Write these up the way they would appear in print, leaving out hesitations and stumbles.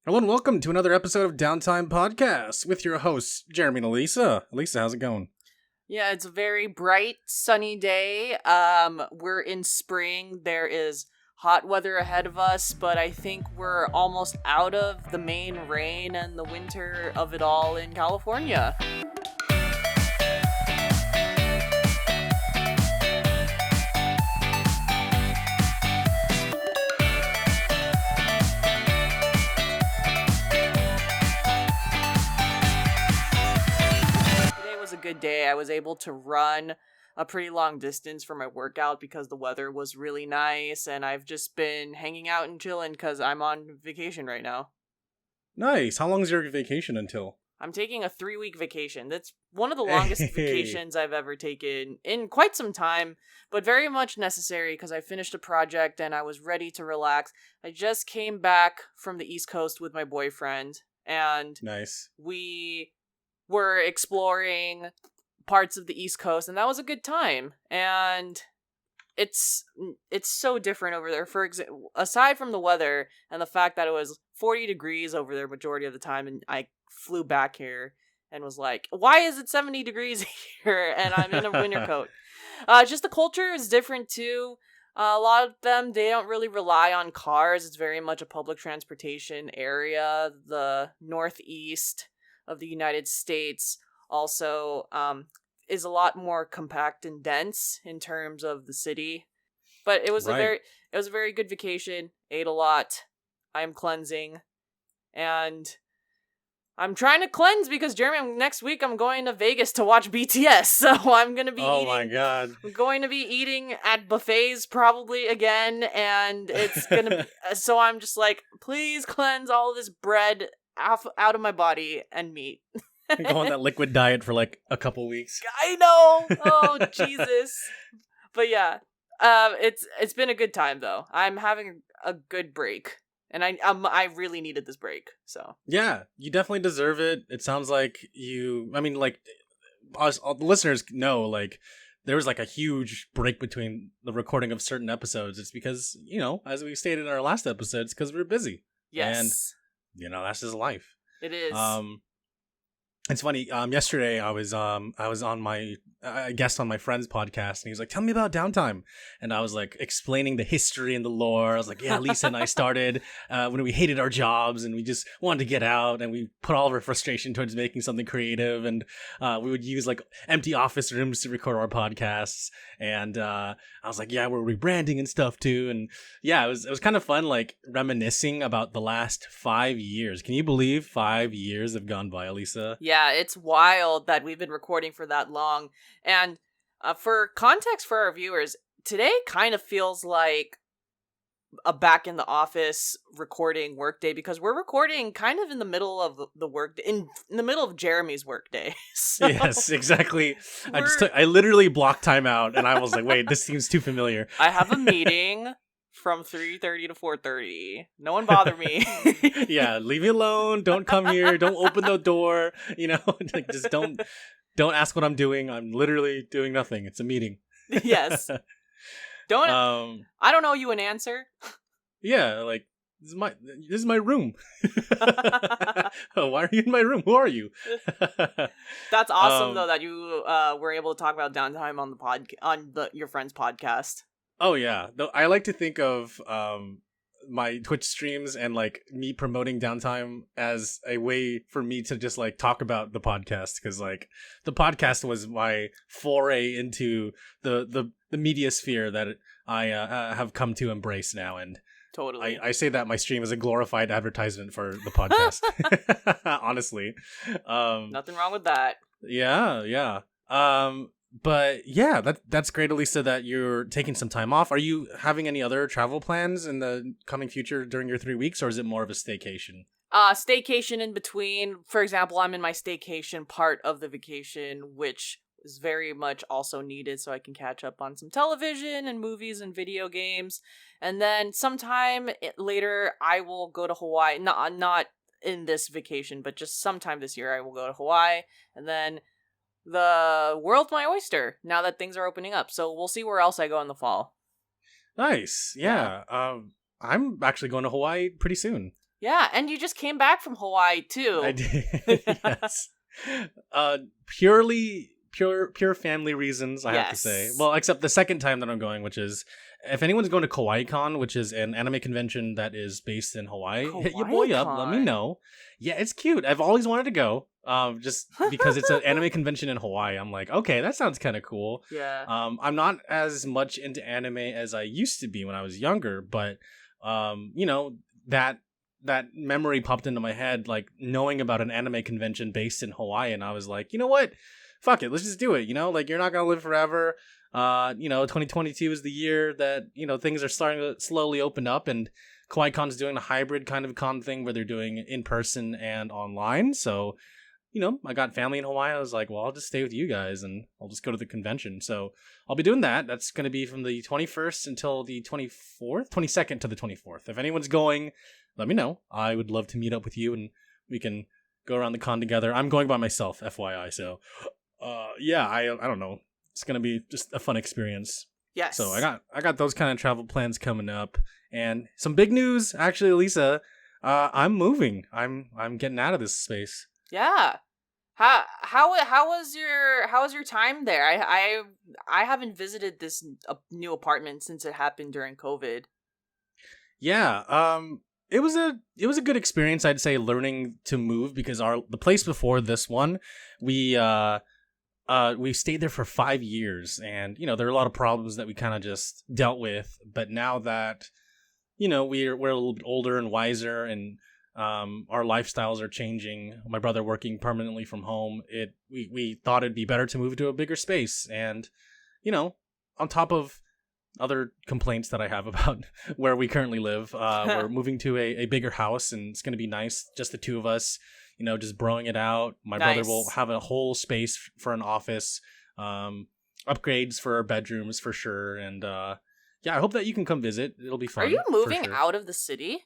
Hello and welcome to another episode of Downtime Podcast with your hosts, Jeremy and Alyssa. Alyssa, how's it going? Yeah, it's a very bright, sunny day. We're in spring. There is hot weather ahead of us, but I think we're almost out of the main rain and the winter of it all in California. Good day. I was able to run a pretty long distance for my workout because the weather was really nice, and I've just been hanging out and chilling because I'm on vacation right now. Nice. How long is your vacation until? I'm taking a 3-week vacation. That's one of the longest vacations I've ever taken in quite some time, but very much necessary because I finished a project and I was ready to relax. I just came back from the East Coast with my boyfriend, and Nice. We were exploring parts of the East Coast, and that was a good time. And it's so different over there. For example, aside from the weather and the fact that it was 40 degrees over there majority of the time, and I flew back here and was like, why is it 70 degrees here and I'm in a winter coat? Just the culture is different too. A lot of them, they don't really rely on cars. It's very much a public transportation area. The Northeast of the United States also is a lot more compact and dense in terms of the city. But it was a very good vacation. Ate a lot. I'm cleansing, and I'm trying to cleanse because next week I'm going to Vegas to watch BTS. So I'm gonna be my god! I'm going to be eating at buffets probably again, and it's gonna. So I'm just like, please cleanse all of this bread out of my body and meat. Go on that liquid diet for like a couple weeks. I know. Oh Jesus. But yeah, it's been a good time though. I'm having a good break, and I really needed this break. So yeah, you definitely deserve it. It sounds like you. I mean, like us, all the listeners know, like there was like a huge break between the recording of certain episodes. It's because, you know, as we stated in our last episodes, because we were busy. Yes. And you know, that's just life. It is. It's funny. Yesterday I was on my guest on my friend's podcast, and he was like, "Tell me about Downtime," and I was like explaining the history and the lore. I was like, "Yeah, Lisa and I started when we hated our jobs and we just wanted to get out, and we put all of our frustration towards making something creative, and we would use like empty office rooms to record our podcasts." And I was like, "Yeah, we're rebranding and stuff too." And yeah, it was kind of fun, like reminiscing about the last 5 years. Can you believe 5 years have gone by, Lisa? Yeah, it's wild that we've been recording for that long. And for context for our viewers, today kind of feels like a back in the office recording workday, because we're recording kind of in the middle of the work in the middle of Jeremy's workday. So yes, exactly. I literally blocked time out, and I was like, wait, this seems too familiar. I have a meeting from 3:30 to 4:30. No one bother me. Yeah, leave me alone. Don't come here. Don't open the door. You know, like just don't ask what I'm doing. I'm literally doing nothing. It's a meeting. Yes. I don't owe you an answer. Yeah, like this is my room. Why are you in my room? Who are you? That's awesome though that you were able to talk about Downtime on your friend's podcast. Oh yeah, though I like to think of my Twitch streams and like me promoting Downtime as a way for me to just like talk about the podcast, because like the podcast was my foray into the media sphere that I have come to embrace now, and totally I say that my stream is a glorified advertisement for the podcast. Honestly, nothing wrong with that. Yeah. But yeah, that's great, Alyssa, that you're taking some time off. Are you having any other travel plans in the coming future during your 3 weeks, or is it more of a staycation? Staycation in between. For example, I'm in my staycation part of the vacation, which is very much also needed so I can catch up on some television and movies and video games. And then sometime later, I will go to Hawaii. Not in this vacation, but just sometime this year, I will go to Hawaii. And then the world's my oyster now that things are opening up. So we'll see where else I go in the fall. Nice. Yeah. I'm actually going to Hawaii pretty soon. Yeah, and you just came back from Hawaii too. I did. Yes. Pure family reasons, I have to say. Well, except the second time that I'm going, which is, if anyone's going to Kawaii-Con, which is an anime convention that is based in Hawaii, hit your boy up, let me know. Yeah, it's cute. I've always wanted to go, just because it's an anime convention in Hawaii. I'm like, okay, that sounds kind of cool. Yeah. I'm not as much into anime as I used to be when I was younger, but, that memory popped into my head, like knowing about an anime convention based in Hawaii, and I was like, you know what? Fuck it, let's just do it. Like, you're not gonna live forever. 2022 is the year that things are starting to slowly open up, and Kawaii-Con's doing a hybrid kind of con thing where they're doing in person and online. So, I got family in Hawaii. I was like, well, I'll just stay with you guys and I'll just go to the convention. So I'll be doing that. That's going to be from the 21st until the 22nd to the 24th. If anyone's going, let me know. I would love to meet up with you and we can go around the con together. I'm going by myself, FYI. So, I don't know. It's going to be just a fun experience. Yes. So I got those kind of travel plans coming up, and some big news, actually, Lisa. I'm moving. I'm getting out of this space. Yeah. How was your time there? I haven't visited this new apartment since it happened during COVID. Yeah. It was a good experience, I'd say, learning to move, because the place before this one, we stayed there for 5 years, and there are a lot of problems that we kind of just dealt with. But now that we're a little bit older and wiser, and our lifestyles are changing, my brother working permanently from home, we thought it'd be better to move to a bigger space. And on top of other complaints that I have about where we currently live, we're moving to a bigger house, and it's going to be nice, just the two of us, just broing it out. My brother will have a whole space for an office, upgrades for our bedrooms for sure. And I hope that you can come visit. It'll be fun. Are you moving out of the city?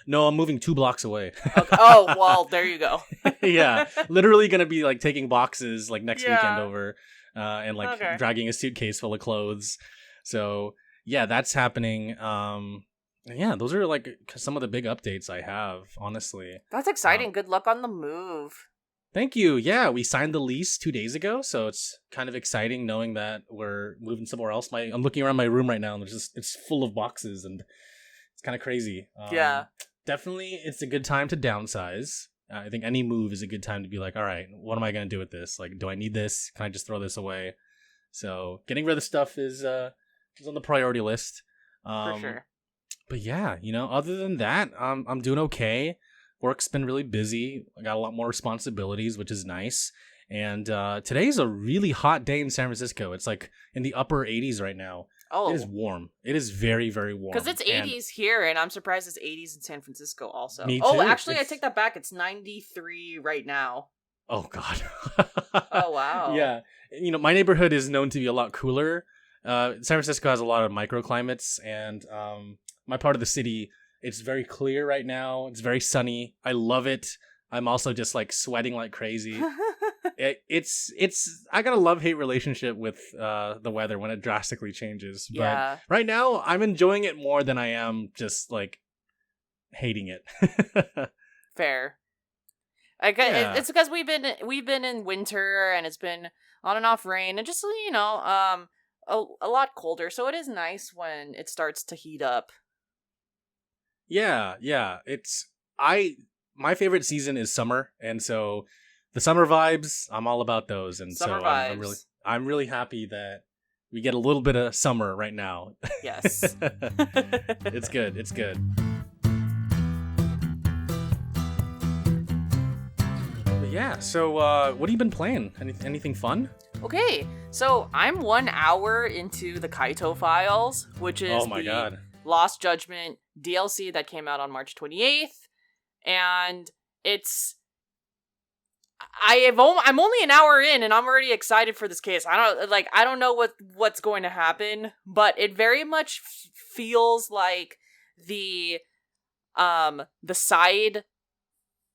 No, I'm moving 2 blocks away. Okay. Oh, well, there you go. Yeah, literally gonna be like taking boxes like next weekend over, and like dragging a suitcase full of clothes. So yeah, that's happening. Those are like some of the big updates I have, honestly. That's exciting. Good luck on the move. Thank you. Yeah, we signed the lease 2 days ago, so it's kind of exciting knowing that we're moving somewhere else. I'm looking around my room right now, and it's full of boxes, and it's kind of crazy. Definitely, it's a good time to downsize. I think any move is a good time to be like, all right, what am I going to do with this? Like, do I need this? Can I just throw this away? So getting rid of stuff is on the priority list. For sure. But yeah, other than that, I'm doing okay. Work's been really busy. I got a lot more responsibilities, which is nice. And today's a really hot day in San Francisco. It's like in the upper 80s right now. Oh. It is warm. It is very, very warm. Because it's 80s here, and I'm surprised it's 80s in San Francisco also. Me too. Oh, actually, I take that back. It's 93 right now. Oh, God. Oh, wow. Yeah. My neighborhood is known to be a lot cooler. San Francisco has a lot of microclimates, and my part of the city, it's very clear right now. It's very sunny. I love it. I'm also just like sweating like crazy. It's I got a love-hate relationship with the weather when it drastically changes. Yeah. But right now, I'm enjoying it more than I am just like hating it. Fair. It's because we've been in winter, and it's been on and off rain, and just a lot colder. So it is nice when it starts to heat up. Yeah. My favorite season is summer, and so the summer vibes, I'm all about those. And summer vibes. I'm really happy that we get a little bit of summer right now. Yes. It's good. It's good. But yeah, so what have you been playing? Anything fun? Okay, so I'm 1 hour into the Kaito Files, which is the Lost Judgment DLC that came out on March 28th. And I'm only an hour in, and I'm already excited for this case. I don't know what's going to happen, but it very much feels like the side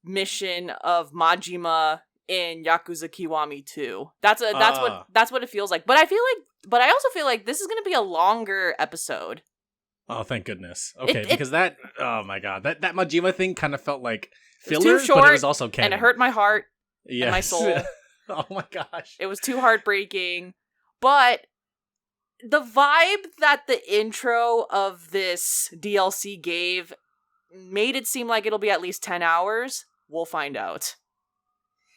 mission of Majima in Yakuza Kiwami 2. That's what it feels like. But I also feel like this is going to be a longer episode. Oh, thank goodness. Okay, because that, oh my god, that Majima thing kind of felt like filler, too short, but it was also canon. and it hurt my heart and my Yes. soul. Oh my gosh. It was too heartbreaking. But the vibe that the intro of this DLC gave made it seem like it'll be at least 10 hours. We'll find out.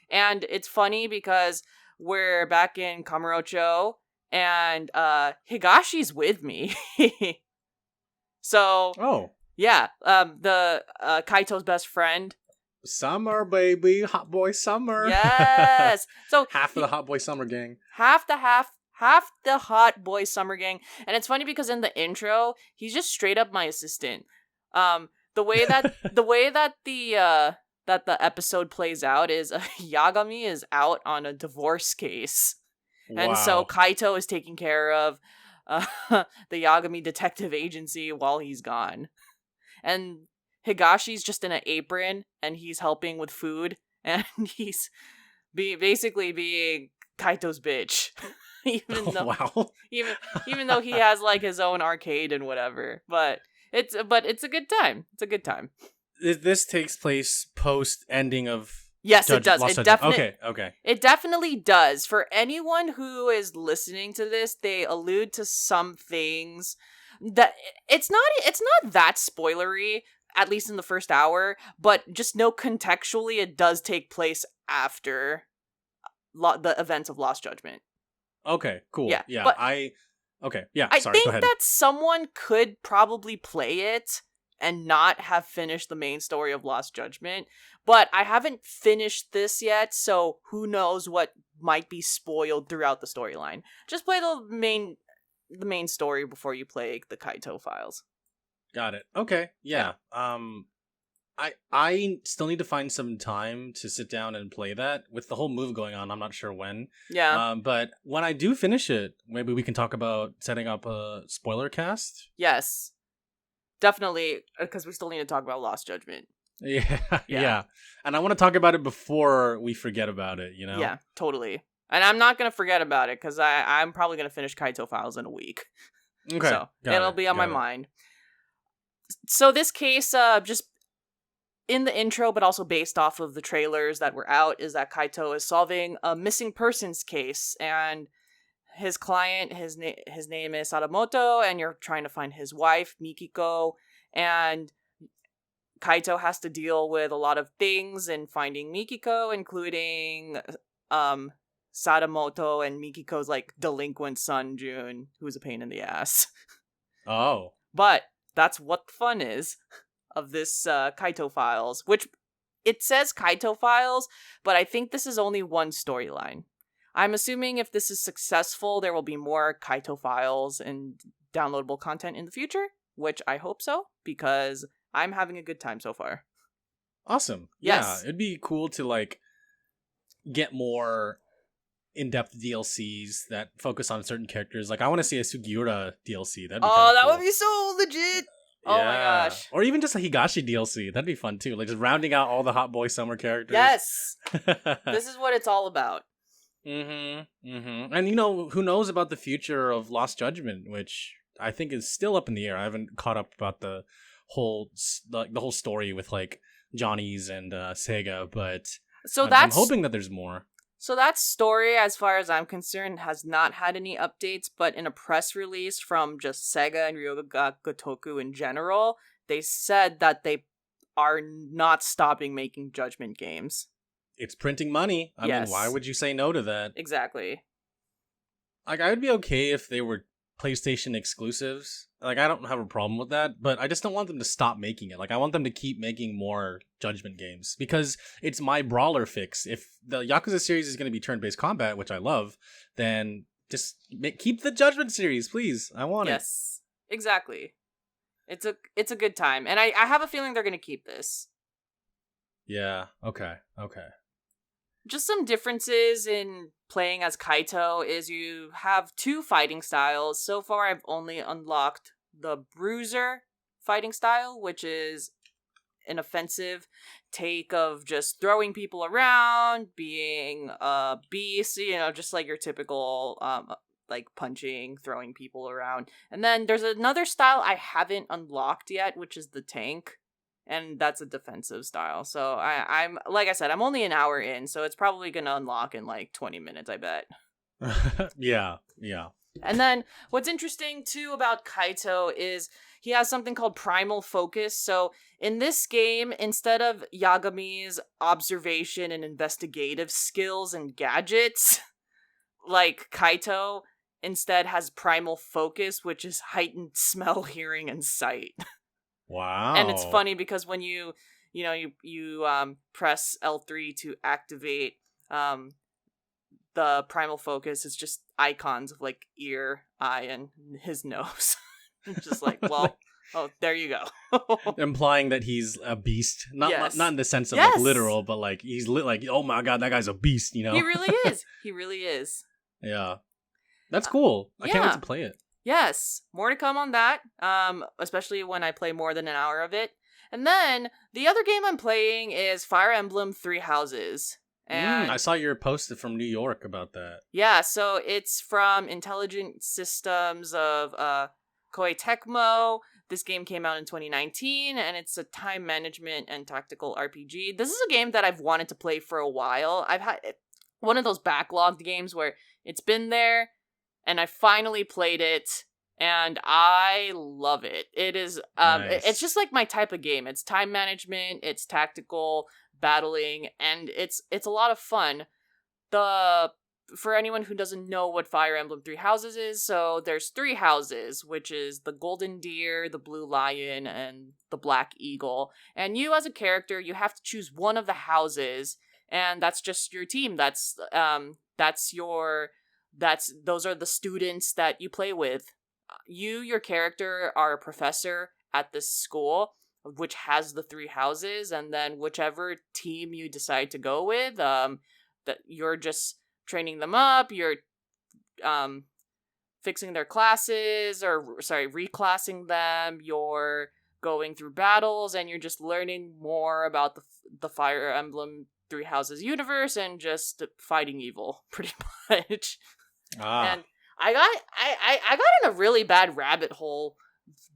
And it's funny because we're back in Kamurocho, and Higashi's with me. So, Oh. yeah, the Kaito's best friend. Summer, baby. Hot boy summer. Yes. So half of the hot boy summer gang. half the hot boy summer gang. And it's funny because in the intro, he's just straight up my assistant. The way that the episode plays out is Yagami is out on a divorce case. Wow. And so Kaito is taking care of the Yagami Detective Agency while he's gone. And Higashi's just in an apron, and he's helping with food, and he's basically being Kaito's bitch. even though he has like his own arcade and whatever. But it's a good time. It's a good time. This takes place post ending of Yes, it does. It definitely Okay. It definitely does. For anyone who is listening to this, they allude to some things that it's not that spoilery, at least in the first hour, but just know contextually it does take place after the events of Lost Judgment. Okay, cool. Yeah, Yeah, but I think go ahead. that someone could probably play it and not have finished the main story of Lost Judgment, but I haven't finished this yet, so who knows what might be spoiled throughout the storyline. Just play the main story before you play the Kaito Files. Got it. Okay. Yeah. I still need to find some time to sit down and play that. With the whole move going on, I'm not sure when. Yeah. But when I do finish it, maybe we can talk about setting up a spoiler cast. Yes. Definitely, because we still need to talk about Lost Judgment. Yeah. And I want to talk about it before we forget about it, you know? Yeah, totally. And I'm not going to forget about it, because I'm probably going to finish Kaito Files in a week. Okay. So it'll be on my mind. So this case, just in the intro, but also based off of the trailers that were out, is that Kaito is solving a missing persons case, and his client, his name is Sadamoto, and you're trying to find his wife, Mikiko, and Kaito has to deal with a lot of things in finding Mikiko, including Sadamoto and Mikiko's like delinquent son, Jun, who's a pain in the ass. Oh. But that's what the fun is of this Kaito Files, which it says Kaito Files, but I think this is only one storyline. I'm assuming if this is successful, there will be more Kaito Files and downloadable content in the future, which I hope so, because I'm having a good time so far. Awesome. Yes. Yeah, it'd be cool to like get more in-depth DLCs that focus on certain characters. Like I want to see a Sugiura DLC. That'd be that cool. would be so legit. Oh my gosh. Or even just a Higashi DLC. That'd be fun too. Like just rounding out all the Hot Boy Summer characters. Yes. This is what it's all about. And you know, who knows about the future of Lost Judgment, which I think is still up in the air. I haven't caught up about the whole story with like Johnny's and Sega, but I'm hoping that there's more. So that story, as far as I'm concerned, has not had any updates, but in a press release from just Sega and Ryoga Gotoku in general, they said that they are not stopping making Judgment games. It's printing money. I mean, why would you say no to that? Exactly. Like, I would be okay if they were PlayStation exclusives. Like, I don't have a problem with that, but I just don't want them to stop making it. Like, I want them to keep making more Judgment games, because it's my brawler fix. If the Yakuza series is going to be turn-based combat, which I love, then just keep the Judgment series, please. I want it. Yes, exactly. It's a good time, and I have a feeling they're going to keep this. Yeah, okay. Just some differences in playing as Kaito is you have two fighting styles. So far, I've only unlocked the Bruiser fighting style, which is an offensive take of just throwing people around, being a beast, just like your typical like punching, throwing people around. And then there's another style I haven't unlocked yet, which is the tank. And that's a defensive style. So I'm like I said, I'm only an hour in, so it's probably gonna unlock in like 20 minutes, I bet. Yeah. And then what's interesting too about Kaito is he has something called primal focus. So in this game, instead of Yagami's observation and investigative skills and gadgets, like Kaito instead has primal focus, which is heightened smell, hearing, and sight. Wow. And it's funny because when you press L3 to activate the primal focus, it's just icons of like ear, eye, and his nose. It's just like, well, oh, there you go. Implying that he's a beast, not in the sense of Yes. like literal, but like he's like, oh my god, that guy's a beast, you know? He really is. He really is. Yeah, that's cool. I can't wait to play it. Yes, more to come on that. Especially when I play more than an hour of it. And then the other game I'm playing is Fire Emblem Three Houses. And I saw your post from New York about that. yeah, so it's from Intelligent Systems of Koei Tecmo. This game came out in 2019, and it's a time management and tactical RPG. This is a game that I've wanted to play for a while. I've had one of those backlogged games where it's been there, and I finally played it, and I love it. It is, Nice. It's just like my type of game. It's time management, it's tactical battling, and it's a lot of fun. For anyone who doesn't know what Fire Emblem Three Houses is, so there's 3 houses, which is the Golden Deer, the Blue Lion, and the Black Eagle. And you as a character, you have to choose one of the houses, and that's just your team. Those are the students that you play with. Your character, are a professor at this school, which has the 3 houses, and then whichever team you decide to go with, that you're just training them up, you're fixing their classes, reclassing them, you're going through battles, and you're just learning more about the Fire Emblem Three Houses universe and just fighting evil, pretty much. And I got in a really bad rabbit hole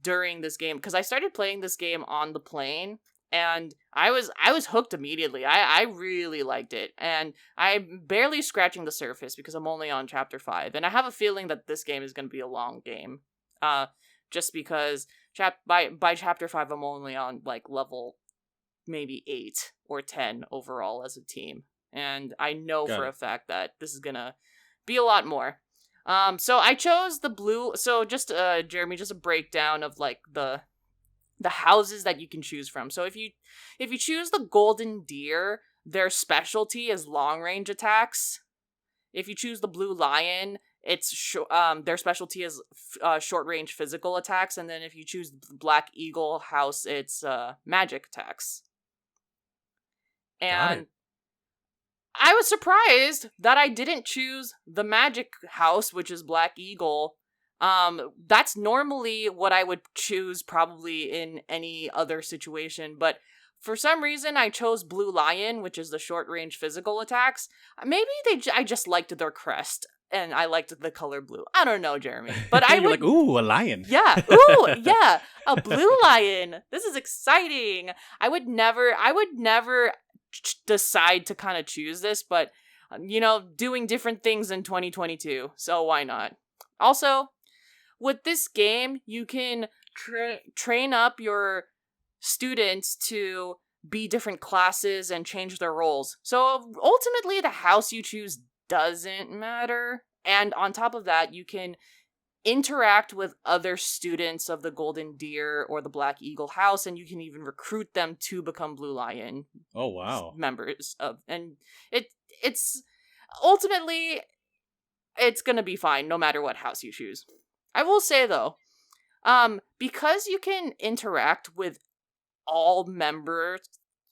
during this game because I started playing this game on the plane, and I was hooked immediately. I really liked it, and I'm barely scratching the surface because I'm only on chapter 5, and I have a feeling that this game is going to be a long game. Just because by chapter 5 I'm only on like level maybe 8 or 10 overall as a team, and I know for a fact that this is gonna be a lot more. So I chose the blue. So just Jeremy, just a breakdown of like the houses that you can choose from. So if you choose the Golden Deer, their specialty is long range attacks. If you choose the Blue Lion, it's their specialty is short range physical attacks, and then if you choose the Black Eagle house, it's magic attacks. And I was surprised that I didn't choose the magic house, which is Black Eagle. That's normally what I would choose probably in any other situation, but for some reason I chose Blue Lion, which is the short-range physical attacks. Maybe I just liked their crest, and I liked the color blue. I don't know, Jeremy, but I would... like, ooh, a lion. Yeah, ooh, yeah, a blue lion. This is exciting. I would never decide to kind of choose this, but doing different things in 2022, so why not? Also, with this game, you can train up your students to be different classes and change their roles. So ultimately, the house you choose doesn't matter. And on top of that, you can interact with other students of the Golden Deer or the Black Eagle house, and you can even recruit them to become Blue Lion members of. And it's ultimately, it's gonna be fine no matter what house you choose. I will say though, because you can interact with all members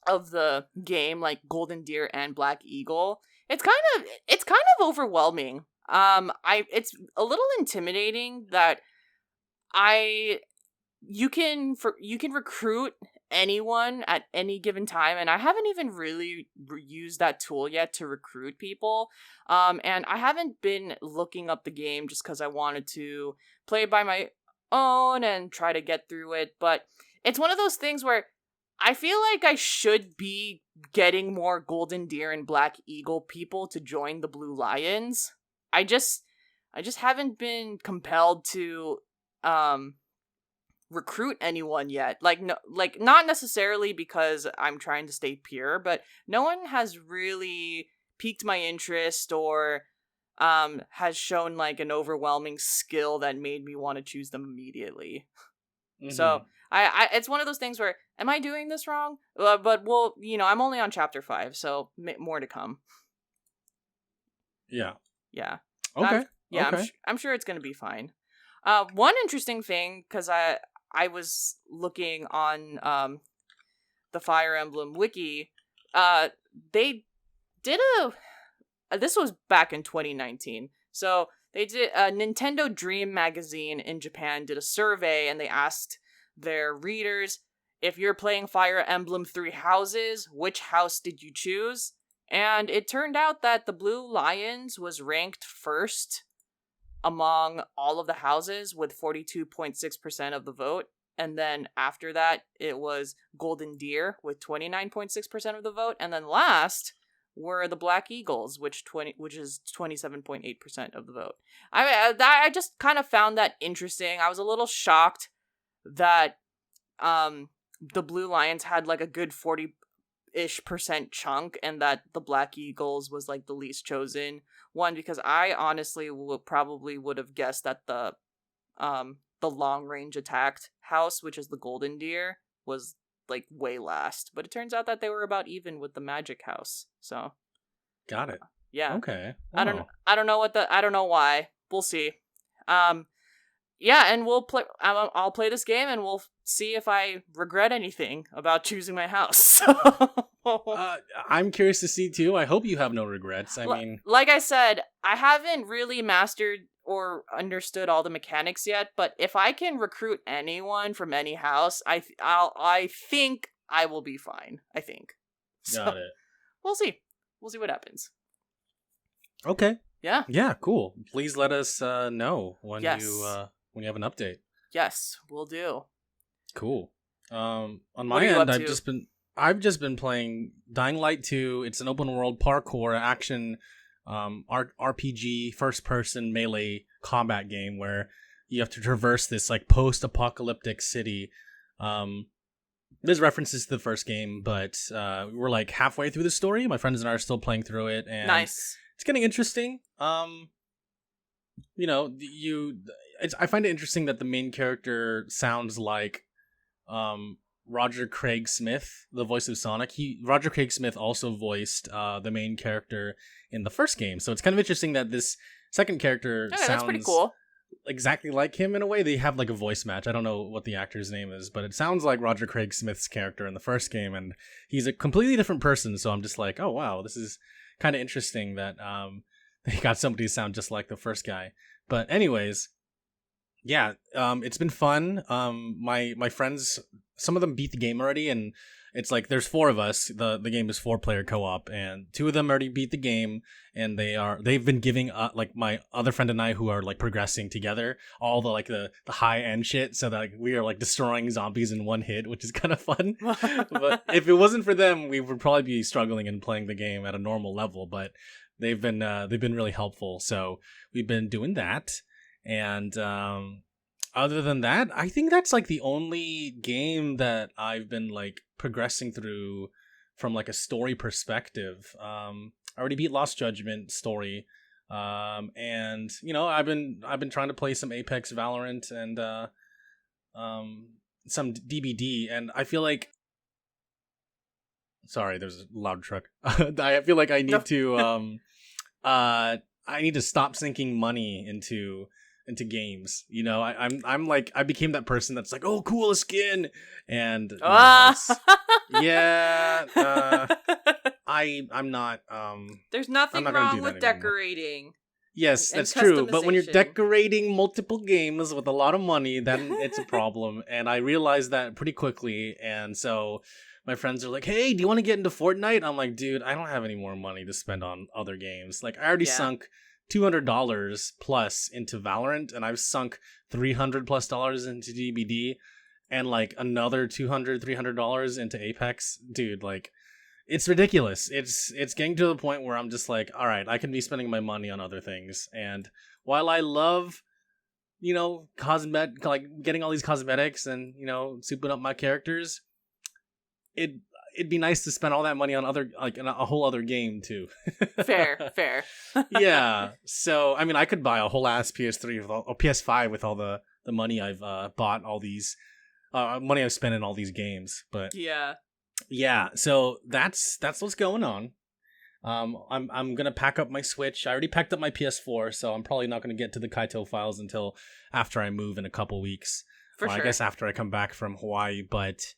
of the game, like Golden Deer and Black Eagle, it's kind of overwhelming. It's a little intimidating that you can recruit anyone at any given time, and I haven't even really used that tool yet to recruit people. And I haven't been looking up the game just because I wanted to play by my own and try to get through it. But it's one of those things where I feel like I should be getting more Golden Deer and Black Eagle people to join the Blue Lions. I just haven't been compelled to recruit anyone yet. Not necessarily because I'm trying to stay pure, but no one has really piqued my interest or has shown like an overwhelming skill that made me want to choose them immediately. Mm-hmm. So I it's one of those things where, am I doing this wrong? But I'm only on chapter 5, so more to come. Yeah. Yeah. Okay. I'm sure it's gonna be fine. One interesting thing, because I was looking on the Fire Emblem wiki, they did this was back in 2019, so they did a Nintendo Dream magazine in Japan did a survey, and they asked their readers, if you're playing Fire Emblem Three Houses, which house did you choose? And it turned out that the Blue Lions was ranked first among all of the houses with 42.6% of the vote. And then after that, it was Golden Deer with 29.6% of the vote. And then last were the Black Eagles, which is 27.8% of the vote. I just kind of found that interesting. I was a little shocked that the Blue Lions had like a good 40-ish% chunk, and that the Black Eagles was like the least chosen one, because I honestly would have guessed that the long range attacked house, which is the Golden Deer, was like way last. But it turns out that they were about even with the Magic House. So got it. Yeah. Okay. Wow. I don't know why. We'll see. Yeah, and we'll play. I'll play this game, and we'll see if I regret anything about choosing my house. I'm curious to see too. I hope you have no regrets. I mean, like I said, I haven't really mastered or understood all the mechanics yet. But if I can recruit anyone from any house, I think I will be fine. I think. Got it. We'll see. We'll see what happens. Okay. Yeah. Yeah. Cool. Please let us know when you have an update. Yes, we'll do. Cool. On my end, I've just been playing Dying Light 2. It's an open world parkour action RPG first person melee combat game where you have to traverse this like post-apocalyptic city. There's references to the first game, but we're like halfway through the story. My friends and I are still playing through it, and nice. It's getting interesting. I find it interesting that the main character sounds like Roger Craig Smith, the voice of Sonic. Roger Craig Smith also voiced the main character in the first game, so it's kind of interesting that this second character sounds that's pretty cool. Exactly like him in a way. They have like a voice match. I don't know what the actor's name is, but it sounds like Roger Craig Smith's character in the first game, and he's a completely different person. So I'm just like, oh wow, this is kind of interesting that they got somebody to sound just like the first guy. But anyways, yeah, it's been fun. My friends, some of them beat the game already, and it's like there's 4 of us. The game is 4-player co-op, and 2 of them already beat the game, and they've been giving like my other friend and I, who are like progressing together, all the like the high end shit, so that like, we are like destroying zombies in one hit, which is kind of fun. But if it wasn't for them, we would probably be struggling and playing the game at a normal level. But they've been really helpful, so we've been doing that. And other than that, I think that's like the only game that I've been like progressing through from like a story perspective. I already beat Lost Judgment story, and I've been trying to play some Apex, Valorant, and some DBD, and I feel like, sorry, there's a loud truck. I feel like I need to I need to stop sinking money into games. I'm like, I became that person that's like, oh, cool, a skin, and I'm not. There's nothing wrong with decorating. Yes, and that's true. But when you're customization. decorating multiple games with a lot of money, then it's a problem. And I realized that pretty quickly. And so my friends are like, hey, do you want to get into Fortnite? I'm like, dude, I don't have any more money to spend on other games. Like, I already Yeah. sunk $200 plus into Valorant, and I've sunk $300 plus into DBD, and like another $200-300 into Apex. Dude, like, it's ridiculous. It's getting to the point where I'm just like, all right, I can be spending my money on other things. And while I love, like getting all these cosmetics and souping up my characters, it'd be nice to spend all that money on other, like, in a whole other game too. Fair. Yeah. So I mean, I could buy a whole ass PS3 or PS5 with all the money I've bought all these money I've spent in all these games, but yeah, so that's what's going on. I'm gonna pack up my Switch. I already packed up my PS4, so I'm probably not gonna get to the Kaito Files until after I move in a couple weeks. For sure. I guess after I come back from Hawaii. But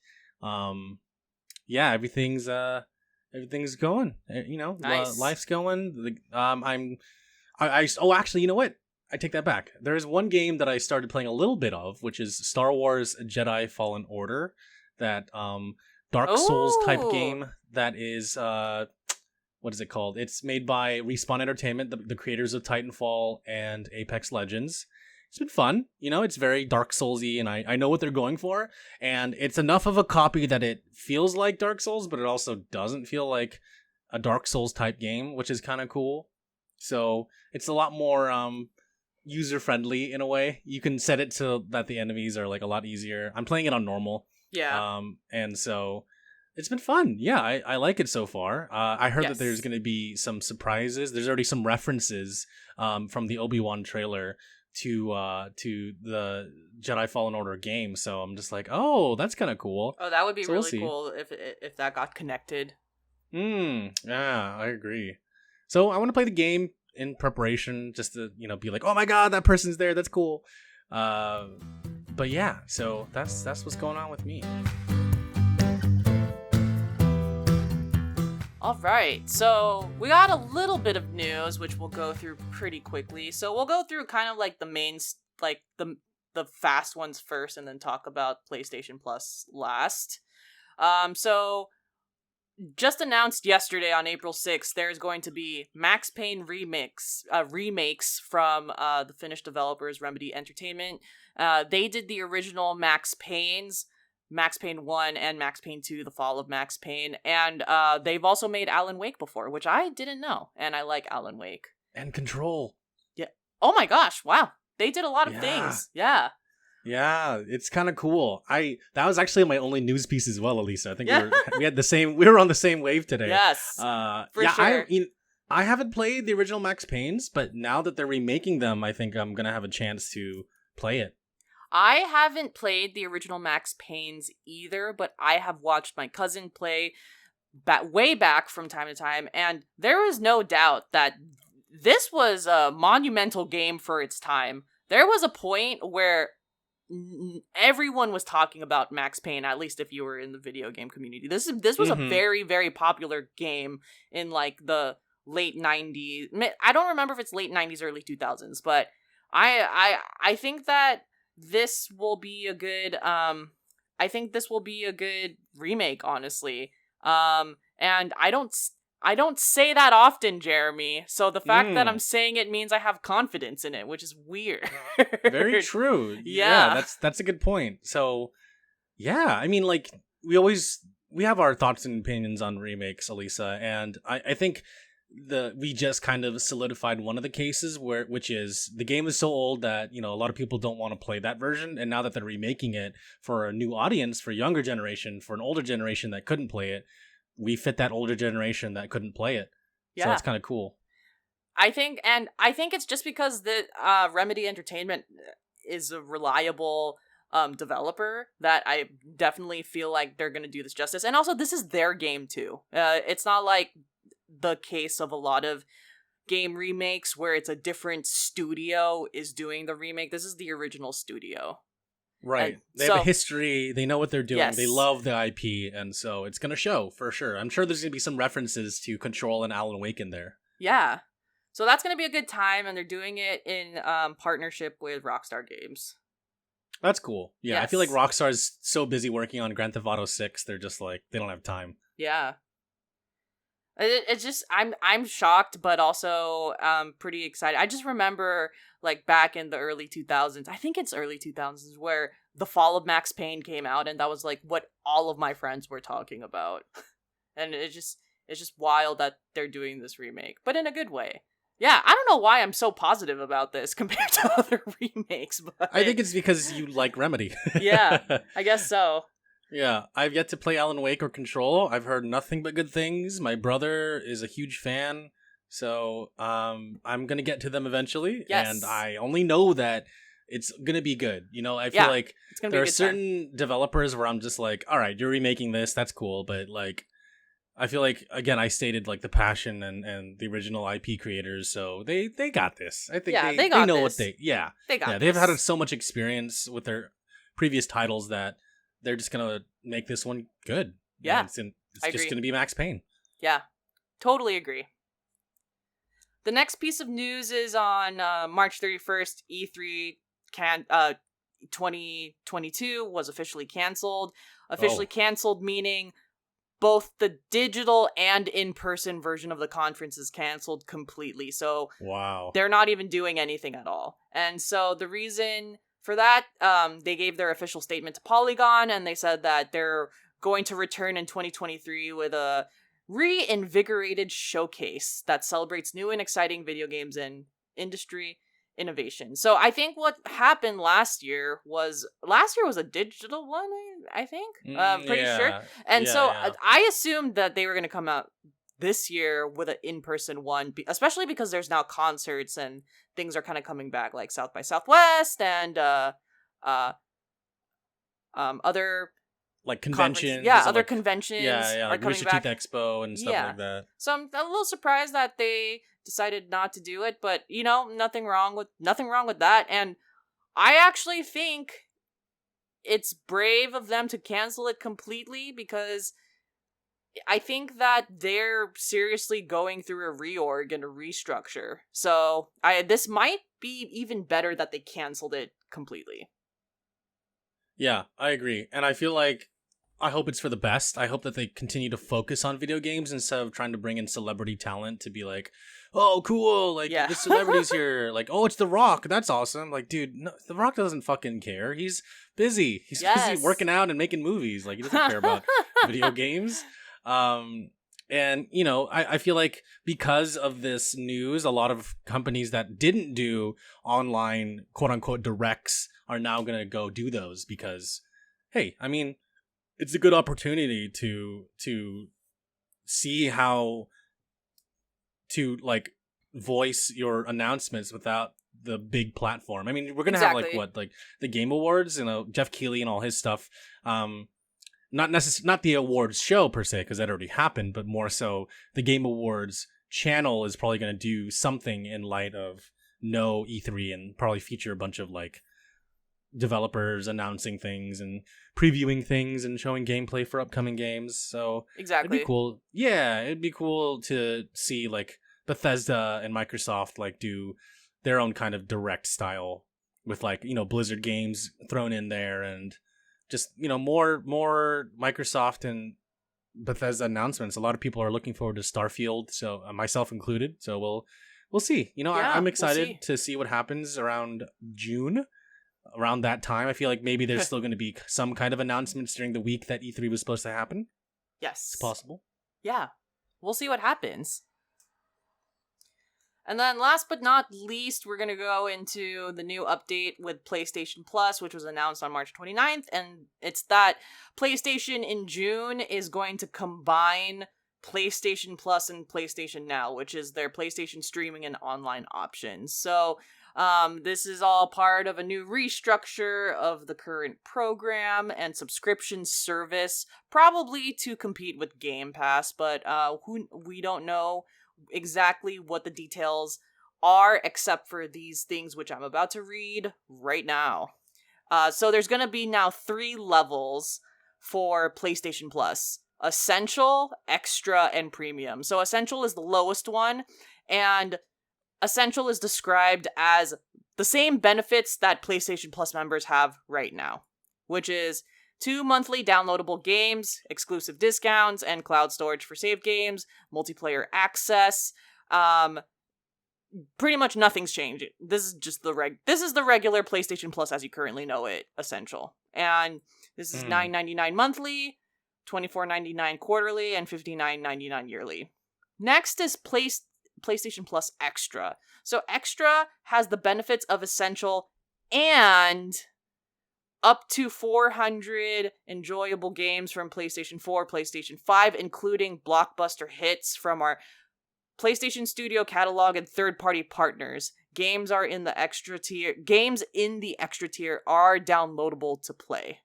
yeah, everything's going. Nice. Life's going. Oh, actually, you know what? I take that back. There is one game that I started playing a little bit of, which is Star Wars Jedi Fallen Order. That Dark Souls type game that is what is it called? It's made by Respawn Entertainment, the creators of Titanfall and Apex Legends. It's been fun. It's very Dark Souls-y, and I know what they're going for. And it's enough of a copy that it feels like Dark Souls, but it also doesn't feel like a Dark Souls type game, which is kind of cool. So it's a lot more user-friendly in a way. You can set it so that the enemies are like a lot easier. I'm playing it on normal. Yeah. And so it's been fun. Yeah, I like it so far. I heard that there's Yes. going to be some surprises. There's already some references from the Obi-Wan trailer to the Jedi Fallen Order game. So I'm just like, oh, that's kind of cool. Oh, that would be So we'll really see. cool if that got connected. Yeah, I agree. So I want to play the game in preparation, just to be like, oh my god, that person's there. That's cool. But yeah, so that's what's going on with me. All right, so we got a little bit of news, which we'll go through pretty quickly. So we'll go through kind of like the main, like the fast ones first, and then talk about PlayStation Plus last. So just announced yesterday on April 6th, there's going to be Max Payne remakes from the Finnish developers Remedy Entertainment. They did the original Max Payne's, Max Payne 1 and Max Payne 2, The Fall of Max Payne, and they've also made Alan Wake before, which I didn't know, and I like Alan Wake. And Control. Yeah. Oh my gosh, wow. They did a lot of things. Yeah. Yeah, it's kind of cool. That was actually my only news piece as well, Alyssa. I think we were on the same wave today. Yes. For sure. I haven't played the original Max Paynes, but now that they're remaking them, I think I'm gonna have a chance to play it. I haven't played the original Max Paynes either, but I have watched my cousin play way back from time to time, and there is no doubt that this was a monumental game for its time. There was a point where everyone was talking about Max Payne, at least if you were in the video game community. This was a very, very popular game in like the late 90s. I don't remember if it's late 90s, early 2000s, but I think that this will be a good remake, honestly. And I don't say that often, Jeremy. So the fact that I'm saying it means I have confidence in it, which is weird. Very true. Yeah. That's a good point. So, yeah, I mean, like, we have our thoughts and opinions on remakes, Alyssa, and I think we just kind of solidified one of the cases which is the game is so old that a lot of people don't want to play that version, and now that they're remaking it for a new audience, for a younger generation, for an older generation that couldn't play it, we fit that older generation that couldn't play it. Yeah. So it's kind of cool. I think it's just because the Remedy Entertainment is a reliable developer that I definitely feel like they're going to do this justice. And also, this is their game too. It's not like the case of a lot of game remakes where it's a different studio is doing the remake. This is the original studio. Right. They have a history. They know what they're doing. Yes. They love the IP, and so it's going to show, for sure. I'm sure there's going to be some references to Control and Alan Wake in there. Yeah. So that's going to be a good time, and they're doing it in partnership with Rockstar Games. That's cool. Yeah, Yes. I feel like Rockstar's so busy working on Grand Theft Auto 6, they're just like, they don't have time. Yeah. It's just I'm shocked, but also pretty excited. I just remember like back in the early 2000s, I think it's early 2000s, where the Fall of Max Payne came out, and that was like what all of my friends were talking about, and it's just wild that they're doing this remake, but in a good way. Yeah, I don't know why I'm so positive about this compared to other remakes, but I think it's because you like Remedy. Yeah, I guess so. Yeah, I've yet to play Alan Wake or Control. I've heard nothing but good things. My brother is a huge fan, so I'm gonna get to them eventually. Yes. And I only know that it's gonna be good. You know, I feel like it's gonna be there a are good certain developers where I'm just like, all right, you're remaking this, that's cool, but like, I feel like, again, I stated like the passion and the original IP creators, so they got this. I think Yeah, they got know this. what they They got they've this. had so much experience with their previous titles that they're just gonna make this one good. Yeah, And it's I just agree. gonna be Max Payne. Yeah, totally agree. The next piece of news is on March 31st, E3 2022 was officially canceled. Officially canceled meaning both the digital and in-person version of the conference is canceled completely. So Wow. they're not even doing anything at all. And so the reason for that, they gave their official statement to Polygon, and they said that they're going to return in 2023 with a reinvigorated showcase that celebrates new and exciting video games and industry innovation. So I think what happened last year was a digital one, I think. Pretty sure. And I assumed that they were going to come out this year with an in-person one, especially because there's now concerts and things are kind of coming back, like South by Southwest and other like conventions. other conventions are like coming Rooster back. Teeth Expo and stuff like that. So I'm a little surprised that they decided not to do it, but you know, nothing wrong with that. And I actually think it's brave of them to cancel it completely, because I think that they're seriously going through a reorg and a restructure. So this might be even better that they canceled it completely. Yeah, I agree. And I feel like, I hope it's for the best. I hope that they continue to focus on video games instead of trying to bring in celebrity talent to be like, oh, cool, like, the celebrity's here. Like, oh, it's The Rock. That's awesome. Like, dude, no, The Rock doesn't fucking care. He's busy. He's busy working out and making movies. Like, he doesn't care about video games. And, you know, I feel like because of this news, a lot of companies that didn't do online, quote-unquote, directs are now going to go do those because, hey, I mean, it's a good opportunity to see how to, like, voice your announcements without the big platform. I mean, we're going to have, like, the Game Awards, you know, Jeff Keighley and all his stuff. Not the awards show per se, because that already happened, but more so the Game Awards channel is probably going to do something in light of no E3 and probably feature a bunch of like developers announcing things and previewing things and showing gameplay for upcoming games. So exactly, it'd be cool. Yeah, it'd be cool to see like Bethesda and Microsoft like do their own kind of direct style with like, you know, Blizzard games thrown in there and just, you know, more Microsoft and Bethesda announcements. A lot of people are looking forward to Starfield, so myself included. So we'll see. You know, I'm excited to see what happens around June. Around that time, I feel like maybe there's still going to be some kind of announcements during the week that E3 was supposed to happen. Yes, it's possible. Yeah, we'll see what happens. And then last but not least, we're going to go into the new update with PlayStation Plus, which was announced on March 29th. And it's that PlayStation in June is going to combine PlayStation Plus and PlayStation Now, which is their PlayStation streaming and online options. So this is all part of a new restructure of the current program and subscription service, probably to compete with Game Pass, but we don't know exactly what the details are, except for these things which I'm about to read right now. So there's going to be now 3 levels for PlayStation Plus: Essential, Extra, and Premium. So Essential is the lowest one, and Essential is described as the same benefits that PlayStation Plus members have right now, which is 2 monthly downloadable games, exclusive discounts, and cloud storage for save games, multiplayer access. Pretty much nothing's changed. This is just the regular PlayStation Plus as you currently know it, Essential. And this is $9.99 monthly, $24.99 quarterly, and $59.99 yearly. Next is PlayStation Plus Extra. So Extra has the benefits of Essential and up to 400 enjoyable games from PlayStation 4, PlayStation 5, including blockbuster hits from our PlayStation Studio catalog and third-party partners. Games in the extra tier are downloadable to play.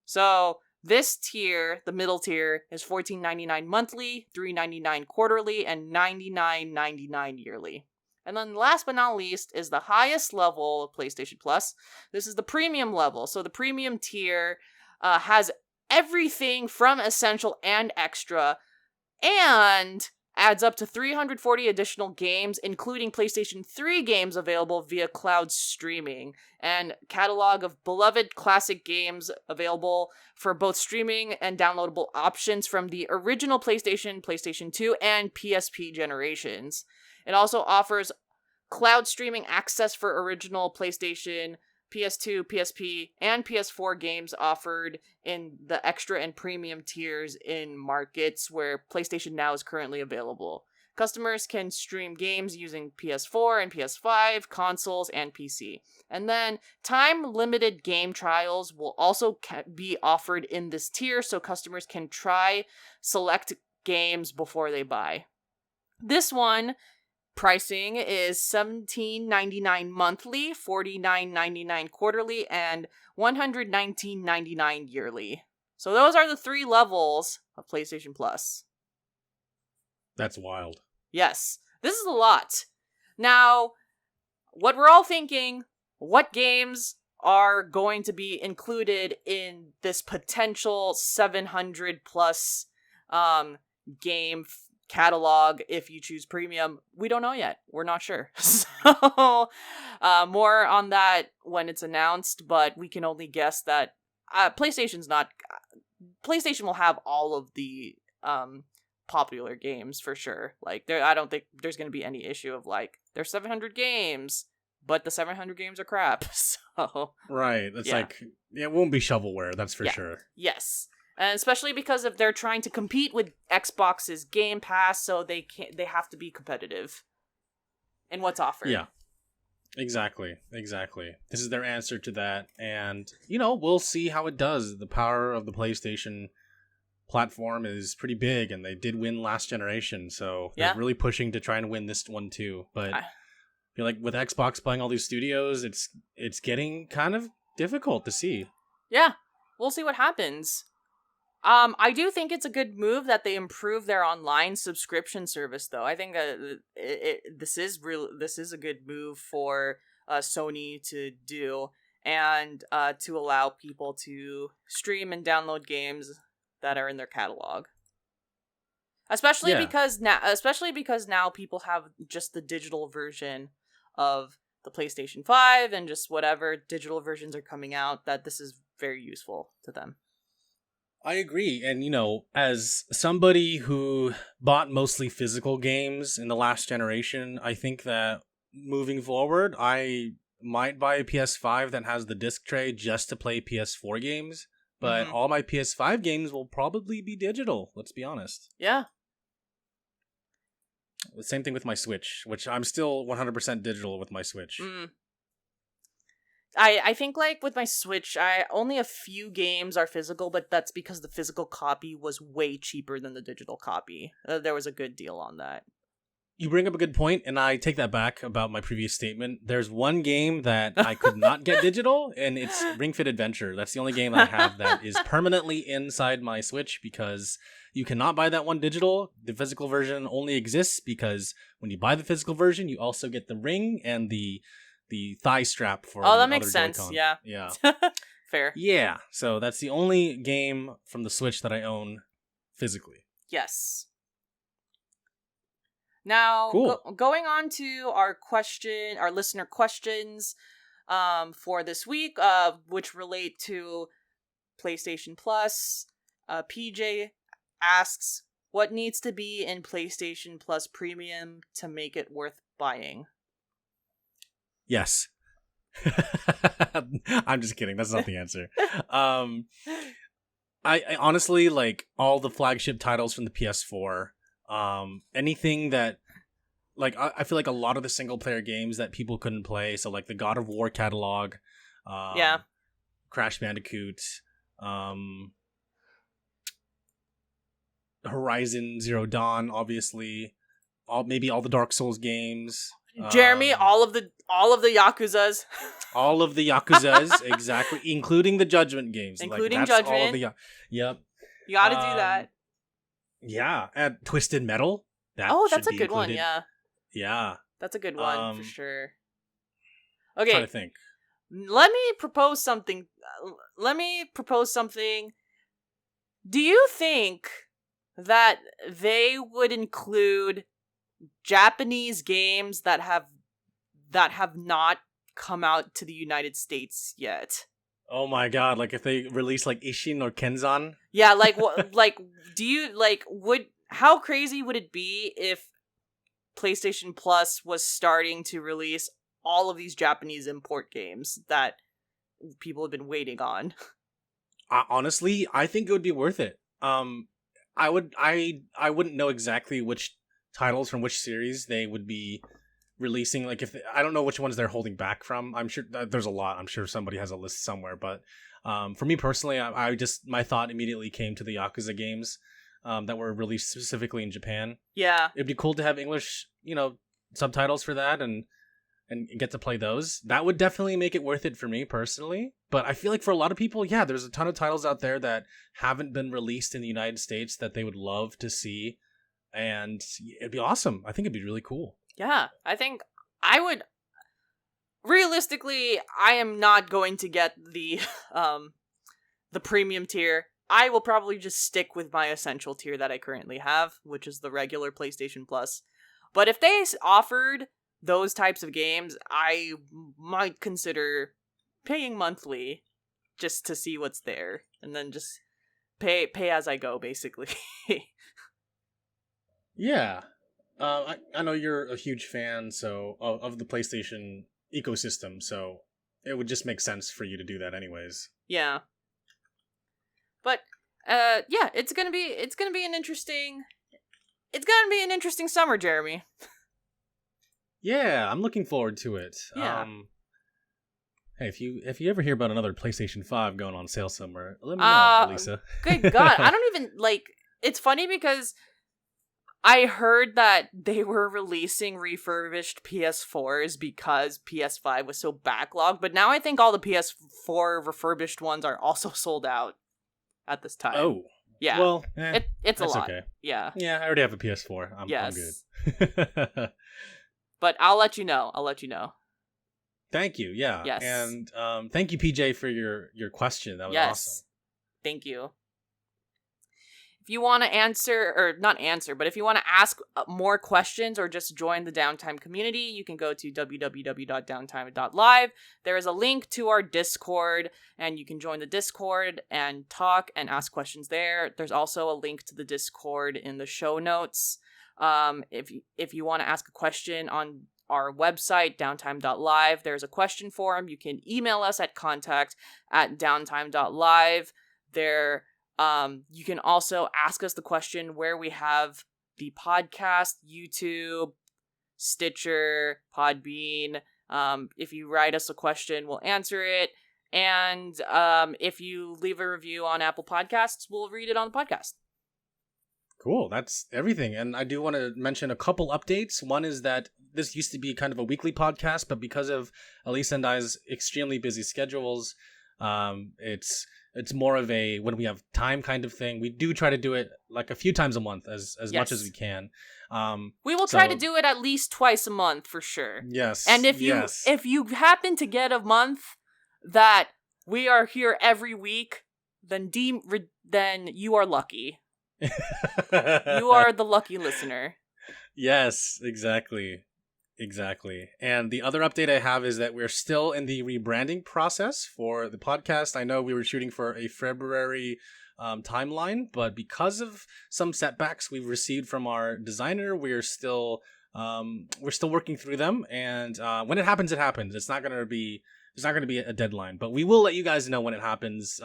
So this tier, the middle tier, is $14.99 monthly, $3.99 quarterly, and $99.99 yearly. And then last but not least is the highest level of PlayStation Plus. This is the premium level. So the premium tier has everything from Essential and Extra, and adds up to 340 additional games, including PlayStation 3 games available via cloud streaming, and catalog of beloved classic games available for both streaming and downloadable options from the original PlayStation, PlayStation 2, and PSP generations. It also offers cloud streaming access for original PlayStation, PS2, PSP, and PS4 games offered in the extra and premium tiers in markets where PlayStation Now is currently available. Customers can stream games using PS4 and PS5, consoles, and PC. And then time-limited game trials will also be offered in this tier so customers can try select games before they buy. This one pricing is $17.99 monthly, $49.99 quarterly, and $119.99 yearly. So those are the 3 levels of PlayStation Plus. That's wild. Yes, this is a lot. Now, what we're all thinking, what games are going to be included in this potential 700 plus game catalog if you choose premium? We don't know yet. We're not sure. So more on that when it's announced, but we can only guess that PlayStation will have all of the popular games for sure. Like I don't think there's going to be any issue of like there's 700 games, but the 700 games are crap. So right, it's it won't be shovelware, that's for sure. Yes. And especially because if they're trying to compete with Xbox's Game Pass, so they have to be competitive in what's offered. Yeah, exactly. This is their answer to that, and we'll see how it does. The power of the PlayStation platform is pretty big, and they did win last generation, so they're really pushing to try and win this one too. But I feel like with Xbox buying all these studios, it's getting kind of difficult to see. Yeah, we'll see what happens. I do think it's a good move that they improve their online subscription service, though. I think this is a good move for Sony to do, and to allow people to stream and download games that are in their catalog. Especially because now people have just the digital version of the PlayStation 5 and just whatever digital versions are coming out, that this is very useful to them. I agree. And, as somebody who bought mostly physical games in the last generation, I think that moving forward, I might buy a PS5 that has the disc tray just to play PS4 games. But all my PS5 games will probably be digital, let's be honest. Yeah. The same thing with my Switch, which I'm still 100% digital with my Switch. I think, like, with my Switch, only a few games are physical, but that's because the physical copy was way cheaper than the digital copy. There was a good deal on that. You bring up a good point, and I take that back about my previous statement. There's one game that I could not get digital, and it's Ring Fit Adventure. That's the only game I have that is permanently inside my Switch, because you cannot buy that one digital. The physical version only exists because when you buy the physical version, you also get the ring and the thigh strap for that makes sense. Joy-Con. Yeah. Fair. Yeah, so that's the only game from the Switch that I own physically. Yes. Now, Cool. going on to our listener questions for this week, which relate to PlayStation Plus. PJ asks, what needs to be in PlayStation Plus Premium to make it worth buying? Yes. I'm just kidding. That's not the answer. I honestly like all the flagship titles from the PS4. Anything that, like, I feel like a lot of the single player games that people couldn't play. So like the God of War catalog, Yeah. Crash Bandicoot, Horizon Zero Dawn, obviously, maybe all the Dark Souls games. Jeremy, all of the Yakuzas. All of the Yakuzas, exactly, including the Judgment games. Including like, that's Judgment. All of the, yep. You gotta do that. Yeah, and Twisted Metal. That's a good one, yeah. Yeah. That's a good one, for sure. I'm Okay. trying to think. Let me propose something. Do you think that they would include Japanese games that have not come out to the United States yet? Oh my god, like if they release like Ishin or Kenzan? Yeah, like do you how crazy would it be if PlayStation Plus was starting to release all of these Japanese import games that people have been waiting on? Honestly, I think it would be worth it. I wouldn't know exactly which titles from which series they would be releasing. Like I don't know which ones they're holding back from. I'm sure there's a lot. I'm sure somebody has a list somewhere. But for me personally, I just, my thought immediately came to the Yakuza games that were released specifically in Japan. Yeah, it'd be cool to have English, subtitles for that and get to play those. That would definitely make it worth it for me personally. But I feel like for a lot of people, yeah, there's a ton of titles out there that haven't been released in the United States that they would love to see. And it'd be awesome. I think it'd be really cool. Yeah, I think I would. Realistically, I am not going to get the premium tier. I will probably just stick with my essential tier that I currently have, which is the regular PlayStation Plus. But if they offered those types of games, I might consider paying monthly just to see what's there, and then just pay as I go, basically. Yeah. I know you're a huge fan of the PlayStation ecosystem, so it would just make sense for you to do that anyways. Yeah. But yeah, it's gonna be an interesting summer, Jeremy. Yeah, I'm looking forward to it. Yeah. Hey, if you ever hear about another PlayStation 5 going on sale somewhere, let me know, Lisa. Good God, I don't even it's funny because I heard that they were releasing refurbished PS4s because PS5 was so backlogged, but now I think all the PS4 refurbished ones are also sold out at this time. Oh. Yeah. Well, it's a lot. Okay. Yeah. Yeah, I already have a PS4. I'm good. But I'll let you know. Thank you. Yeah. Yes. And thank you, PJ, for your question. That was awesome. Thank you. If you want to if you want to ask more questions or just join the Downtime community, you can go to www.downtime.live. There is a link to our Discord, and you can join the Discord and talk and ask questions there. There's also a link to the Discord in the show notes. If you want to ask a question on our website, Downtime.Live, there's a question form. You can email us at contact@Downtime.Live. There, you can also ask us the question where we have the podcast, YouTube, Stitcher, Podbean. If you write us a question, we'll answer it. And if you leave a review on Apple Podcasts, we'll read it on the podcast. Cool, that's everything. And I do want to mention a couple updates. One is that this used to be kind of a weekly podcast, but because of Alyssa and I's extremely busy schedules, it's more of a when we have time kind of thing. We do try to do it like a few times a month as much as we can. We will try to do it at least twice a month for sure. Yes. And if you happen to get a month that we are here every week, then you are lucky. You are the lucky listener. Yes, exactly. And the other update I have is that we're still in the rebranding process for the podcast. I know we were shooting for a February timeline, but because of some setbacks we've received from our designer, we're still working through them. And when it happens, it happens. It's not gonna be a deadline, but we will let you guys know when it happens.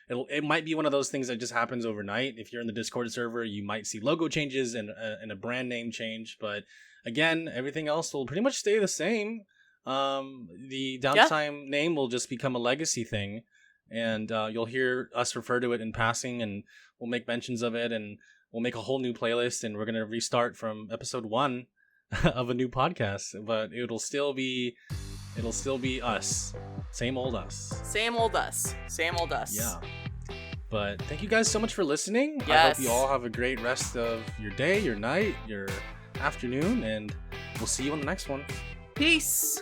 It might be one of those things that just happens overnight. If you're in the Discord server, you might see logo changes and a brand name change, but again, everything else will pretty much stay the same. The Downtime name will just become a legacy thing, and you'll hear us refer to it in passing, and we'll make mentions of it, and we'll make a whole new playlist, and we're gonna restart from episode 1 of a new podcast. But it'll still be us, same old us. Same old us. Yeah. But thank you guys so much for listening. Yes. I hope you all have a great rest of your day, your night, your afternoon, and we'll see you on the next one. Peace.